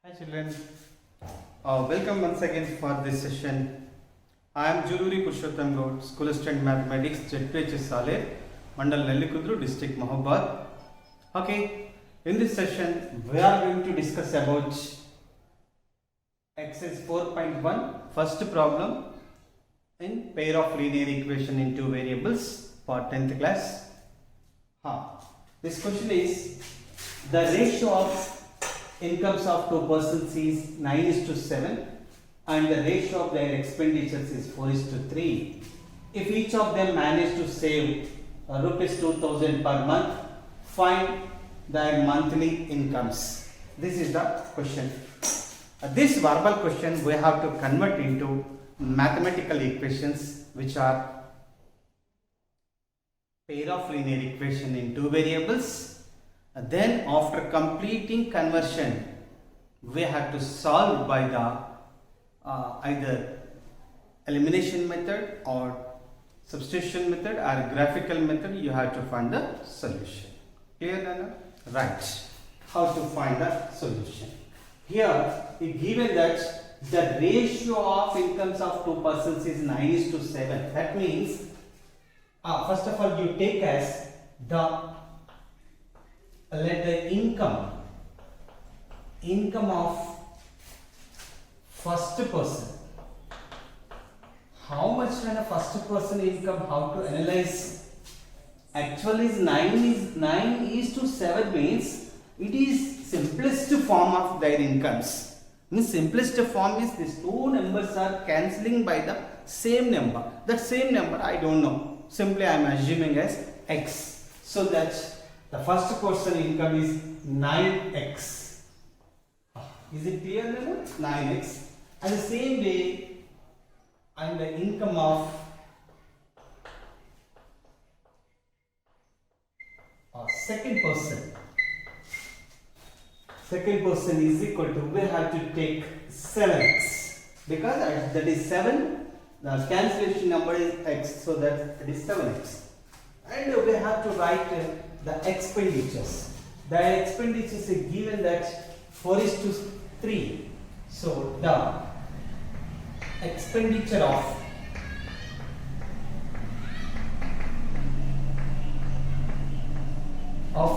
Hi children, welcome once again for this session. I am Juluri Purushottam Gaud, School Student Mathematics, ZPH Saleh, Mandal Nellikudru, District Mahabad. Okay, in this session we are going to discuss about exercise 4.1, first problem in pair of linear equation in two variables for 10th class. This question is the ratio of incomes of two persons is 9:7 and the ratio of their expenditures is 4:3. If each of them manage to save rupees 2000 per month, find their monthly incomes. This is the question. This verbal question we have to convert into mathematical equations, which are pair of linear equation in two variables. Then after completing conversion, we have to solve by the either elimination method or substitution method or graphical method. You have to find the solution. Clear, Nana? Right. How to find the solution? Here it given that the ratio of incomes of two persons is 9:7. That means first of all you take as the let the income of first person. How much when a first person income? How to analyze? Actually, is 9:7 means it is simplest form of their incomes. Means simplest form is these two numbers are cancelling by the same number. That same number I don't know. Simply I am assuming as x. So that the first person income is 9x. Is it clear now? 9x. And the same way, and the income of second person is equal to, we have to take 7x because that is 7. The cancellation number is x, so that it is 7x. And we have to write the expenditures. The expenditures is given that 4:3. So the expenditure of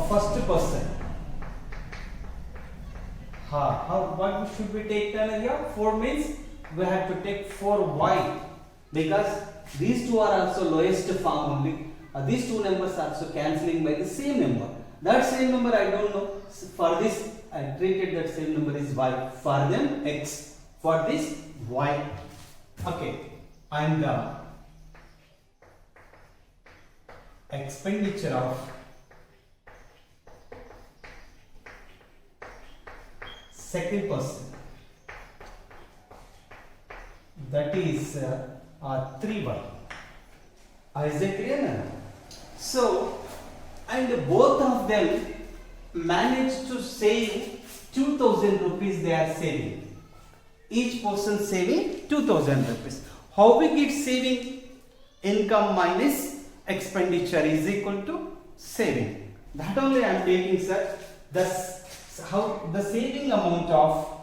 first person. What should we take here? 4 means we have to take 4y because these two are also lowest form only. These two numbers are also cancelling by the same number. That same number I don't know. For this I treated that same number is y. For them x. For this y. Okay. And the expenditure of second person, that is 3y. Is it clear now? So, and both of them managed to save 2000 rupees they are saving. Each person saving 2000 rupees. How we get saving? Income minus expenditure is equal to saving. That only I am taking, sir. How the saving amount of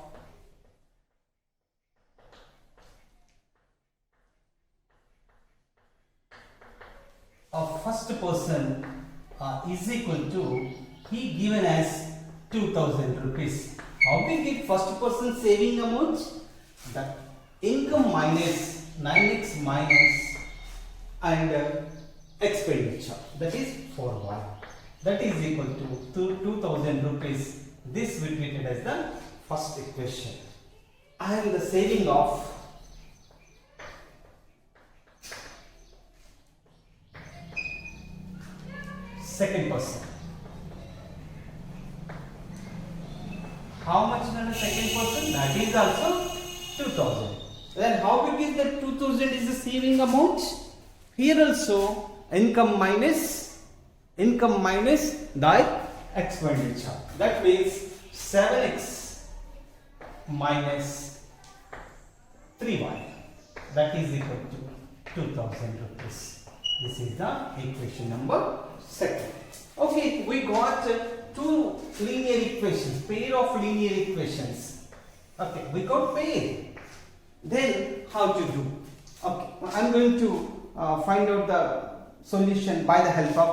first person is equal to, he given as 2000 rupees. How we get first person saving amount? The income minus 9x minus and expenditure, that is 4y, that is equal to 2000 rupees. This we treated as the first equation. And the saving of second person. How much in the second person? That is also 2000. Then how big is that 2000 is the saving amount? Here also income minus the expenditure. That means 7x minus 3y. That is equal to 2000 rupees. This is the equation number 2. Okay, we got two linear equations, pair of linear equations. Okay, without pair. Then how to do? Okay, I'm going to find out the solution by the help of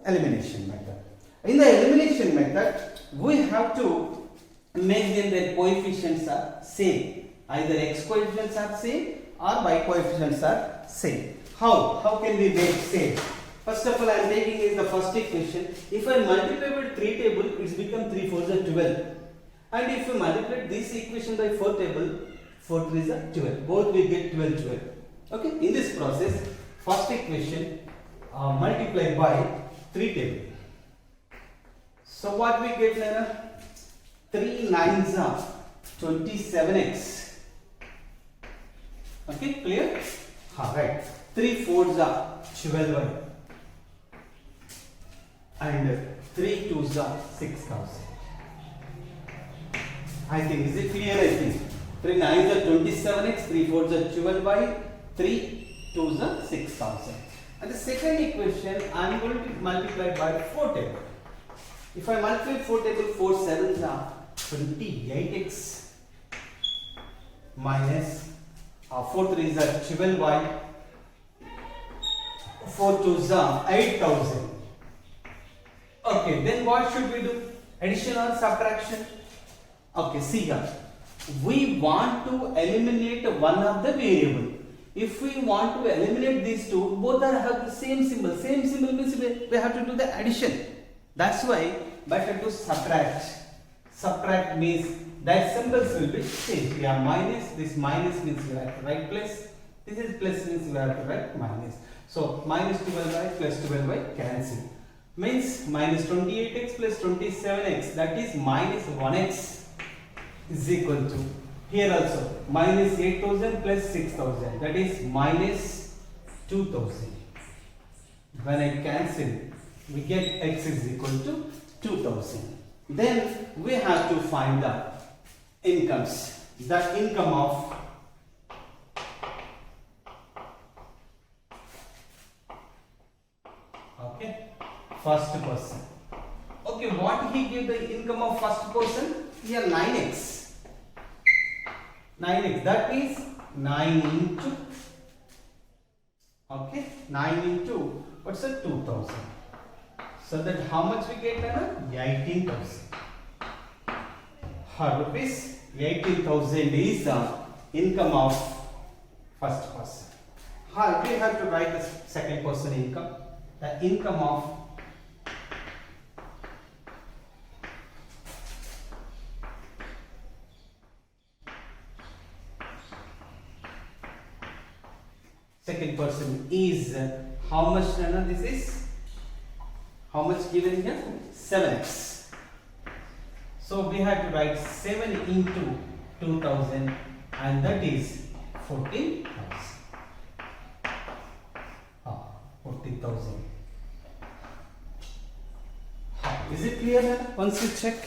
elimination method. In the elimination method, we have to make them their coefficients are same. Either x coefficients are same or y coefficients are same. How can we make same? First of all, I am taking is the first equation. If I multiply with 3 table, it's become 3 4s are 12. And if we multiply this equation by 4 table, 4 3s are 12. Both we get 12. Okay. In this process, first equation multiply by 3 table. So what we get, Nana? 3 9s are 27x. Okay, clear? Right. 3 4s are 12y. And 3 2s are 6,000. I think, is it clear? I think 3 9s are 27x, 3 4s are 12y, 3 2s are 6,000. And the second equation I am going to multiply by 4 table. If I multiply 4 table, 4 7s are 28x minus 4 3s are 12y, 4 2s are 8,000. Okay, then what should we do? Addition or subtraction? Okay, see here. We want to eliminate one of the variable. If we want to eliminate these two, both are have the same symbol. Same symbol means we have to do the addition. That's why better to subtract. Subtract means that symbols will be changed. Yeah, minus. This minus means we have to write plus. This is plus means we have to write minus. So minus 12y plus 12y cancel. Means minus 28x plus 27x, that is minus 1x is equal to, here also minus 8,000 plus 6,000, that is minus 2,000. When I cancel, we get x is equal to 2,000. Then we have to find the incomes, the income of first person. Okay, what he gave the income of first person? Here 9x. 9x, that is 9 into, okay, 9 into, what's that? 2,000. So that how much we get? 18,000. Rupees 18,000 is the income of first person. We have to write the second person income. The income of second person is how much? This is how much given here? 7x. So we have to write 7 into 2,000 and that is 14,000. 40,000. Is it clear? Once you check.